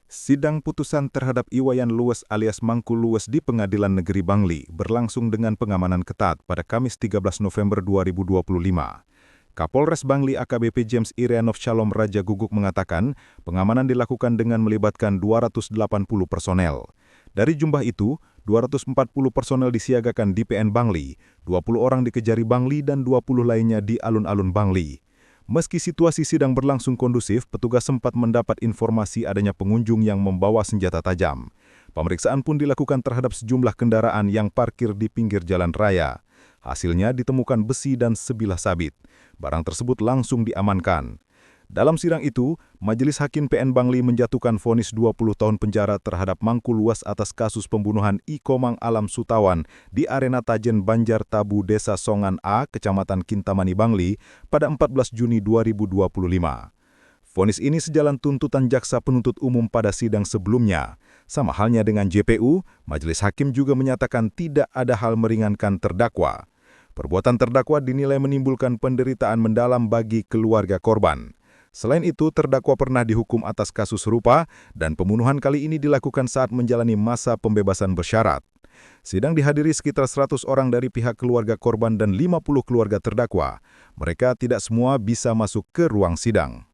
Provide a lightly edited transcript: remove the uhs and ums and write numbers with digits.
Sidang putusan terhadap Iwayan Luwes alias Mangku Luwes di Pengadilan Negeri Bangli berlangsung dengan pengamanan ketat pada Kamis 13 November 2025. Kapolres Bangli AKBP James Irianov Shalom Raja Guguk mengatakan pengamanan dilakukan dengan melibatkan 280 personel. Dari jumlah itu, 240 personel disiagakan di PN Bangli, 20 orang di Kejari Bangli dan 20 lainnya di alun-alun Bangli. Meski situasi sidang berlangsung kondusif, petugas sempat mendapat informasi adanya pengunjung yang membawa senjata tajam. Pemeriksaan pun dilakukan terhadap sejumlah kendaraan yang parkir di pinggir jalan raya. Hasilnya ditemukan besi dan sebilah sabit. Barang tersebut langsung diamankan. Dalam sidang itu, Majelis Hakim PN Bangli menjatuhkan vonis 20 tahun penjara terhadap Mangku Luwes atas kasus pembunuhan Ikomang Alam Sutawan di Arena Tajen Banjar Tabu Desa Songan A, Kecamatan Kintamani Bangli pada 14 Juni 2025. Vonis ini sejalan tuntutan jaksa penuntut umum pada sidang sebelumnya. Sama halnya dengan JPU, Majelis Hakim juga menyatakan tidak ada hal meringankan terdakwa. Perbuatan terdakwa dinilai menimbulkan penderitaan mendalam bagi keluarga korban. Selain itu, terdakwa pernah dihukum atas kasus serupa dan pembunuhan kali ini dilakukan saat menjalani masa pembebasan bersyarat. Sidang dihadiri sekitar 100 orang dari pihak keluarga korban dan 50 keluarga terdakwa. Mereka tidak semua bisa masuk ke ruang sidang.